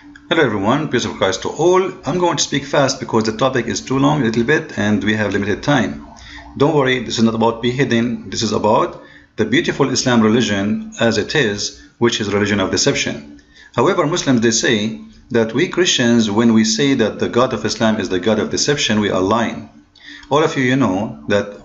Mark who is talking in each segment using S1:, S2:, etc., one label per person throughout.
S1: Hello everyone, peace of Christ to all. I'm going to speak fast because the topic is too long a little bit and we have limited time. Don't worry, this is not about beheading, this is about the beautiful Islam religion as it is, which is a religion of deception. However, Muslims, they say that we Christians, when we say that the God of Islam is the God of deception, we are lying. All of you know that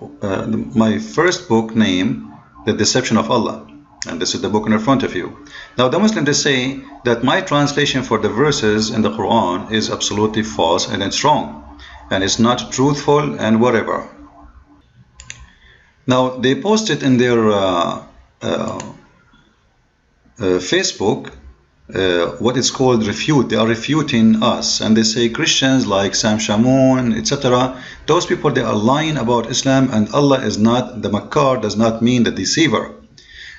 S1: my first book named The Deception of Allah. And this is the book in front of you. Now the Muslims, they say that my translation for the verses in the Quran is absolutely false and it's wrong. And it's not truthful and whatever. Now they posted in their Facebook what is called refute. They are refuting us. And they say Christians like Sam Shamoun, etc. Those people, they are lying about Islam, and Allah is not, the Makkar does not mean the deceiver.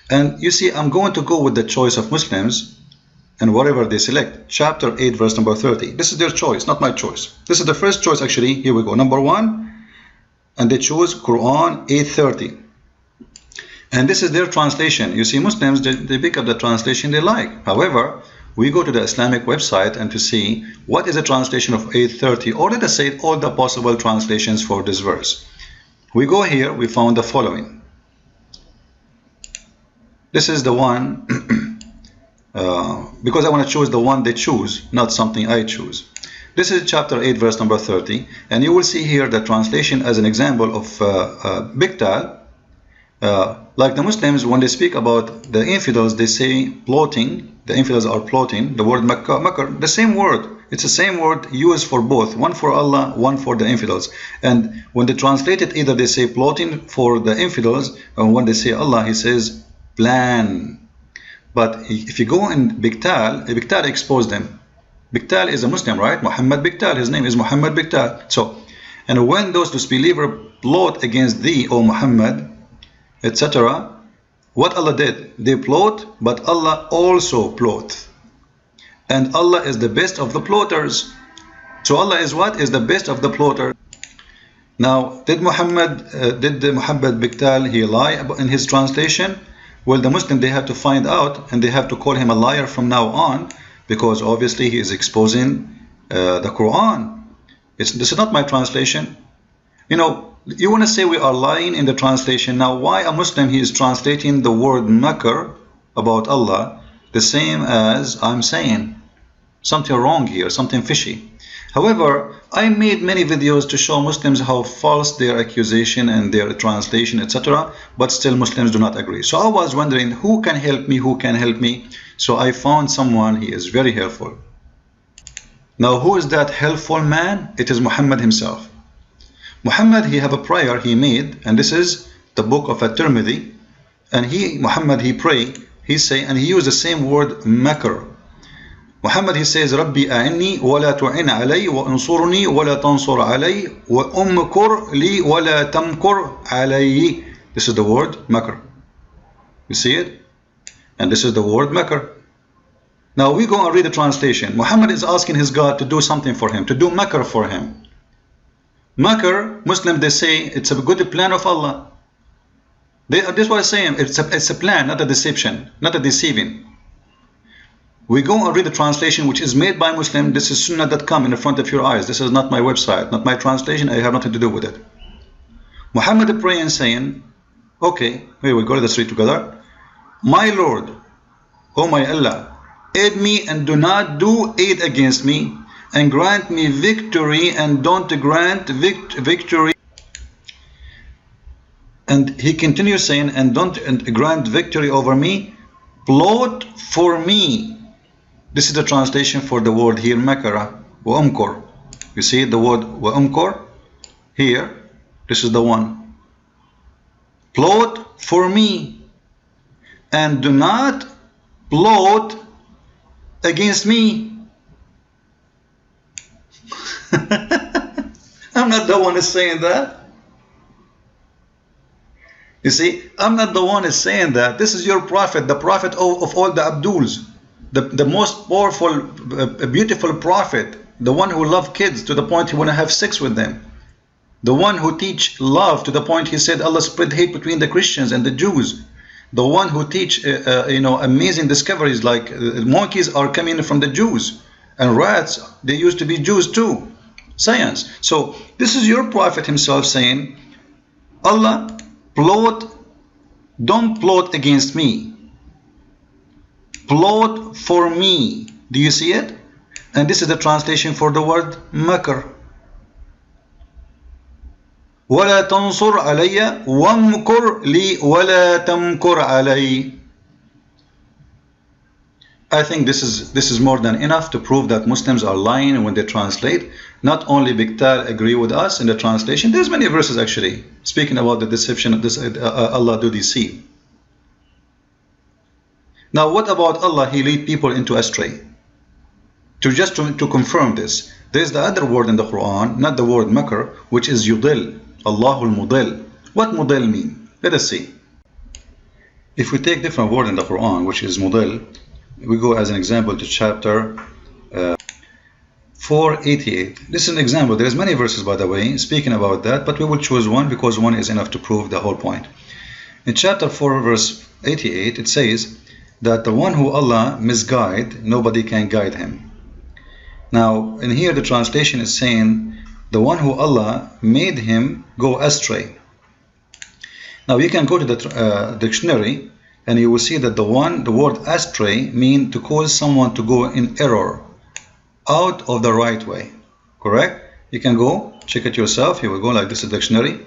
S1: And you see, I'm going to go with the choice of Muslims and whatever they select. Chapter 8, verse number 30. This is their choice, not my choice. This is the first choice, actually. Here we go. Number 1. And they choose Quran 8:30. And this is their translation. You see, Muslims, they pick up the translation they like. However, we go to the Islamic website and to see what is the translation of 8:30, or let us say all the possible translations for this verse. We go here, we found the following. This is the one, because I want to choose the one they choose, not something I choose. This is chapter 8, verse number 30, and you will see here the translation as an example of Biktal. Like the Muslims, when they speak about the infidels, they say plotting. The infidels are plotting. The word makar, the same word. It's the same word used for both, one for Allah, one for the infidels. And when they translate it, either they say plotting for the infidels, and when they say Allah, he says plan. But if you go in Biktal exposed them. Biktal is a Muslim, right? Muhammad Biktal, his name is Muhammad Biktal. So, and when those disbelievers plot against thee, O Muhammad, etc., what Allah did? They plot, but Allah also plot. And Allah is the best of the plotters. So Allah is what? Is the best of the plotters. Now, did Muhammad Biktal, he lie in his translation? Well, the Muslim, they have to find out, and they have to call him a liar from now on, because obviously he is exposing the Quran. This is not my translation. You know, you want to say we are lying in the translation. Now, why a Muslim, he is translating the word makar about Allah the same as I'm saying? Something wrong here, something fishy. However, I made many videos to show Muslims how false their accusation and their translation, etc. But still Muslims do not agree. So I was wondering who can help me, who can help me. So I found someone, he is very helpful. Now who is that helpful man? It is Muhammad himself. Muhammad, he have a prayer he made, and this is the book of At-Tirmidhi. And Muhammad, he pray, he say, and he used the same word makar. Muhammad, he says, Rabbi a'inni wa la tu'in alay wa ansurni wa la tansur alay wa umkur li wa la tamkur alay. This is the word makar. You see it? And this is the word makar. Now we go and read the translation. Muhammad is asking his God to do something for him, to do makar for him. Makar, Muslim, they say it's a good plan of Allah. This is what I'm saying. It's a plan, not a deception, not a deceiving. We go and read the translation, which is made by Muslim. This is sunnah.com in front of your eyes. This is not my website, not my translation. I have nothing to do with it. Muhammad praying, saying, okay, here we go, let us read together. My Lord, O my Allah, aid me and do not do aid against me, and grant me victory and don't grant victory. And he continues saying, and don't grant victory over me, plot for me. This is the translation for the word here, makara, wa umkur. You see the word wa umkur here. This is the one. Plot for me, and do not plot against me. I'm not the one who's saying that. You see, I'm not the one who's saying that. This is your prophet, the prophet of all the Abduls. The most powerful, beautiful prophet, the one who loved kids to the point he want to have sex with them, the one who teach love to the point he said Allah spread hate between the Christians and the Jews, the one who teach amazing discoveries like monkeys are coming from the Jews, And rats, they used to be Jews too. Science. So this is your prophet himself saying, Allah, don't plot against me. Plot for me. Do you see it? And this is the translation for the word makr. وَلَا تَنْصُرْ عَلَيَّ وَامْكُرْ لِي وَلَا تَمْكُرْ عَلَيَّ. I think this is more than enough to prove that Muslims are lying when they translate. Not only Biktal agree with us in the translation, there's many verses actually speaking about the deception of this, Allah do deceive. Now what about Allah, he lead people into astray? To confirm this, there's the other word in the Quran, not the word makr, which is yudil. Allahul mudil. What mudil mean? Let us see. If we take different word in the Quran, which is mudil, we go as an example to chapter 488. This is an example. There's many verses, by the way, speaking about that, but we will choose one because one is enough to prove the whole point. In chapter 4, verse 88, it says that the one who Allah misguide, nobody can guide him. Now, in here the translation is saying the one who Allah made him go astray. Now you can go to the dictionary and you will see that the word astray means to cause someone to go in error, out of the right way. Correct? You can go check it yourself. You will go like this is dictionary.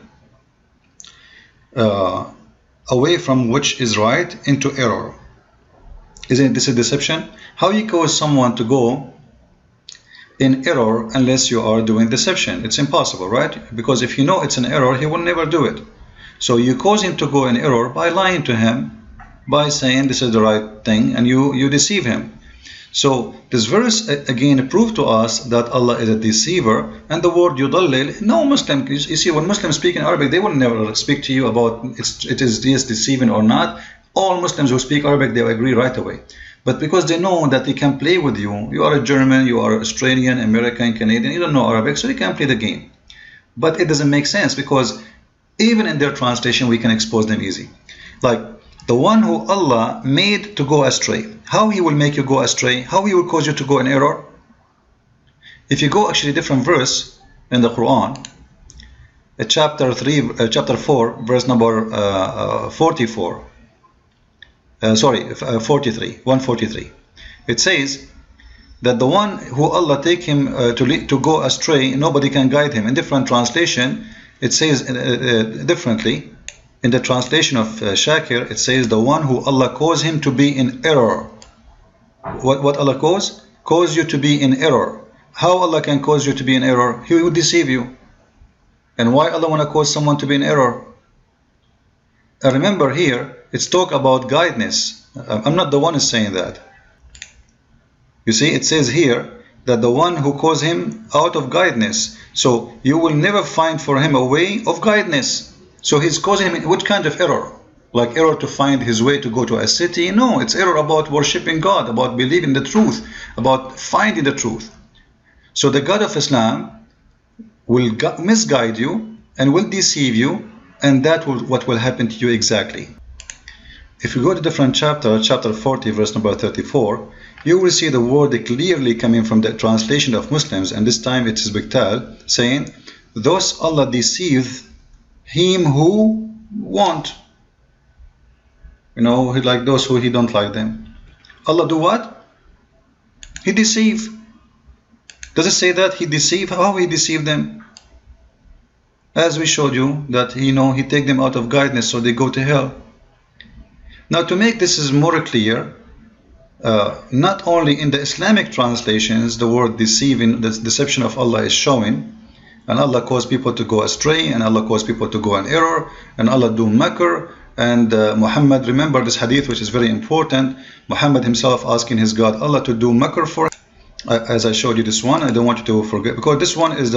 S1: Away from which is right into error. Isn't this a deception? How you cause someone to go in error unless you are doing deception? It's impossible, right? Because if you know it's an error, he will never do it. So you cause him to go in error by lying to him, by saying this is the right thing, and you deceive him. So this verse again proved to us that Allah is a deceiver, and the word yudallil, no Muslim, you see, when Muslims speak in Arabic, they will never speak to you about it is yes deceiving or not. All Muslims who speak Arabic, they agree right away. But because they know that they can play with you, you are a German, you are Australian, American, Canadian, you don't know Arabic, so you can play the game. But it doesn't make sense because even in their translation, we can expose them easy. Like the one who Allah made to go astray. How he will make you go astray? How he will cause you to go in error? If you go actually different verse in the Quran, chapter 4, verse number 44. 143. It says that the one who Allah take him to go astray, nobody can guide him. In different translation, it says differently. In the translation of Shakir, it says the one who Allah cause him to be in error. What Allah cause? Cause you to be in error. How Allah can cause you to be in error? He will deceive you. And why Allah want to cause someone to be in error? And remember here, it's talk about guidance. I'm not the one who's saying that. You see, it says here that the one who calls him out of guidance. So you will never find for him a way of guidance. So he's causing him which kind of error? Like error to find his way to go to a city? No, it's error about worshipping God, about believing the truth, about finding the truth. So the God of Islam will misguide you and will deceive you, and that will what will happen to you exactly. If you go to different chapter 40, verse number 34, you will see the word clearly coming from the translation of Muslims, and this time it is Biktal, saying, thus Allah deceived him who want. You know, like those who he don't like them. Allah do what? He deceive. Does it say that he deceived? How he deceived them? As we showed you that he take them out of guidance so they go to hell. Now to make this is more clear, not only in the Islamic translations the word deceiving, the deception of Allah is showing, and Allah caused people to go astray, and Allah caused people to go in error, and Allah do makr, and Muhammad, remember this hadith which is very important, Muhammad himself asking his God Allah to do makr for him. As I showed you this one, I don't want you to forget, because this one is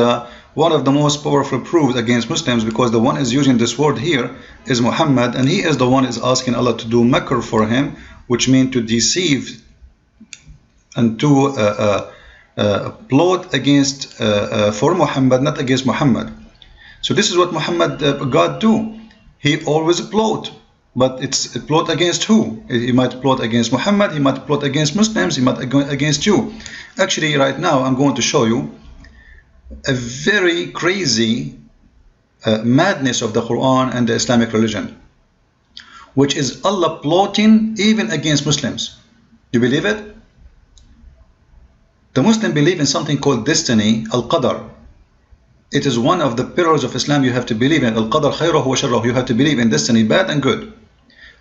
S1: one of the most powerful proofs against Muslims, because the one is using this word here is Muhammad, and he is the one is asking Allah to do makr for him, which means to deceive and to plot against for Muhammad, not against Muhammad. So this is what Muhammad God do. He always plot. But it's a plot against who? He might plot against Muhammad, he might plot against Muslims, he might go against you. Actually, right now I'm going to show you a very crazy madness of the Quran and the Islamic religion, which is Allah plotting even against Muslims. You believe it? The Muslim believe in something called destiny, al-qadar. It is one of the pillars of Islam you have to believe in. Al-qadar khayruhu wa sharruhu. You have to believe in destiny, bad and good.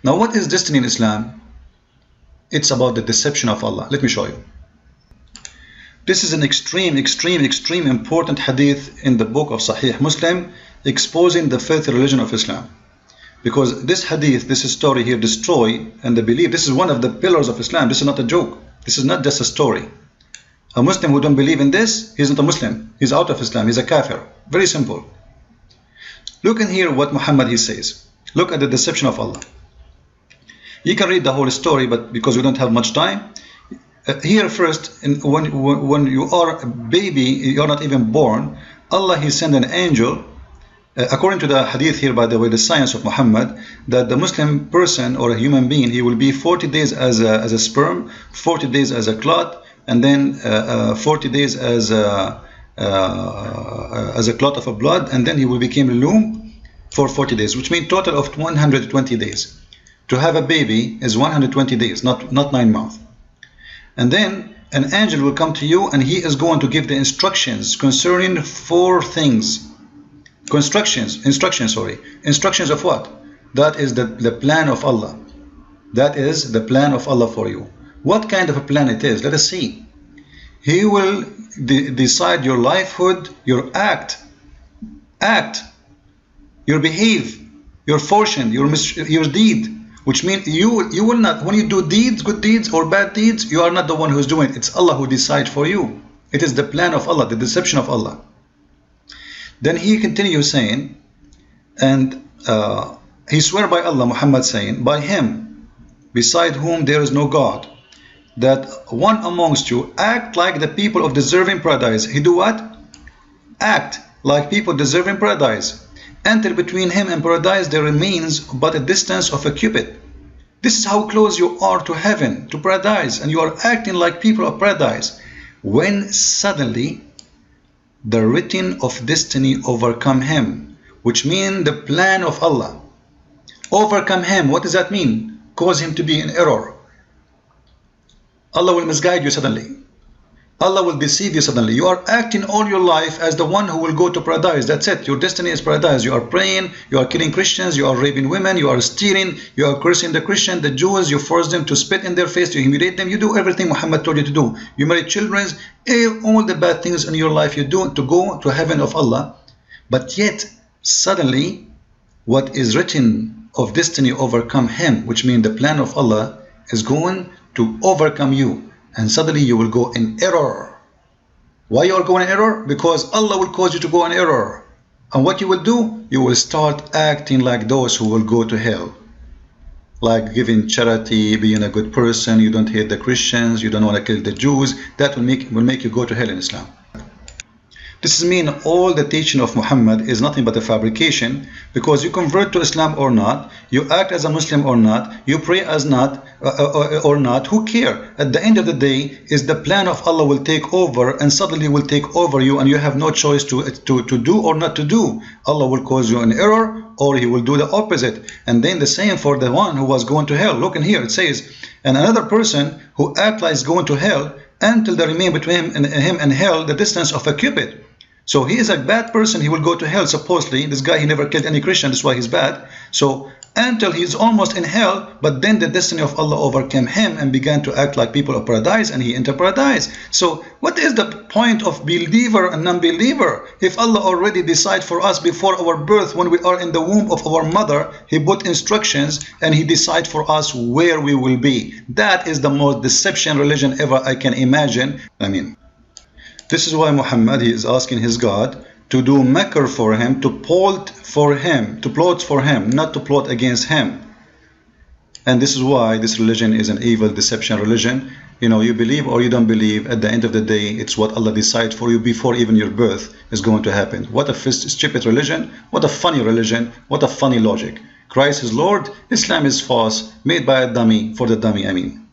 S1: Now what is destiny in Islam? It's about the deception of Allah. Let me show you. This is an extreme important hadith in the book of Sahih Muslim, exposing the filthy religion of Islam. Because this hadith, this story here, destroy and the belief. This is one of the pillars of Islam. This is not a joke. This is not just a story. A Muslim who don't believe in this, he's not a Muslim. He's out of Islam. He's a kafir. Very simple. Look in here what Muhammad he says. Look at the deception of Allah. You can read the whole story, but because we don't have much time, here first, when you are a baby, you're not even born, Allah he sent an angel. According to the hadith here, by the way, the science of Muhammad, that the Muslim person or a human being, he will be 40 days as a sperm, 40 days as a clot, and then 40 days as a clot of a blood, and then he will become a loom for 40 days, which means total of 120 days. To have a baby is 120 days, not 9 months. And then an angel will come to you, and he is going to give the instructions concerning 4 things. Instructions of what? That is the plan of Allah. That is the plan of Allah for you. What kind of a plan it is? Let us see. He will decide your livelihood, your act, your behave, your fortune, your deed. Which means you will not, when you do deeds, good deeds or bad deeds, you are not the one who is doing it. It's Allah who decides for you. It is the plan of Allah, the deception of Allah. Then he continues saying, and he swear by Allah, Muhammad saying, by him, beside whom there is no God, that one amongst you act like the people of deserving paradise. He do what? Act like people deserving paradise. Until between him and paradise there remains but a distance of a cubit. This is how close you are to heaven, to paradise, and you are acting like people of paradise. When suddenly the written of destiny overcome him, which means the plan of Allah. Overcome him, what does that mean? Cause him to be in error. Allah will misguide you suddenly. Allah will deceive you suddenly. You are acting all your life as the one who will go to paradise. That's it. Your destiny is paradise. You are praying, you are killing Christians, you are raping women, you are stealing, you are cursing the Christian, the Jews, you force them to spit in their face, to humiliate them. You do everything Muhammad told you to do. You marry children, all the bad things in your life you do to go to heaven of Allah. But yet, suddenly, what is written of destiny overcome him, which means the plan of Allah is going to overcome you. And suddenly you will go in error. Why you are going in error? Because Allah will cause you to go in error. And what you will do? You will start acting like those who will go to hell. Like giving charity, being a good person, you don't hate the Christians, you don't want to kill the Jews. That will make you go to hell in Islam. This means all the teaching of Muhammad is nothing but a fabrication, because you convert to Islam or not, you act as a Muslim or not, you pray as not or not, who care? At the end of the day, is the plan of Allah will take over, and suddenly will take over you, and you have no choice to do or not to do. Allah will cause you an error, or he will do the opposite. And then the same for the one who was going to hell. Look in here, it says, and another person who act like is going to hell, until there remain between him and hell the distance of a cubit. So he is a bad person, he will go to hell supposedly. This guy, he never killed any Christian, that's why he's bad. So until he is almost in hell, but then the destiny of Allah overcame him and began to act like people of paradise, and he entered paradise. So what is the point of believer and non-believer? If Allah already decided for us before our birth, when we are in the womb of our mother, he put instructions and he decided for us where we will be. That is the most deception religion ever I can imagine. This is why Muhammad, he is asking his God to do makr for him, to plot for him, not to plot against him. And this is why this religion is an evil deception religion. You know, you believe or you don't believe, at the end of the day, it's what Allah decides for you before even your birth is going to happen. What a stupid religion, what a funny religion, what a funny logic. Christ is Lord, Islam is false, made by a dummy, for the dummy, I mean.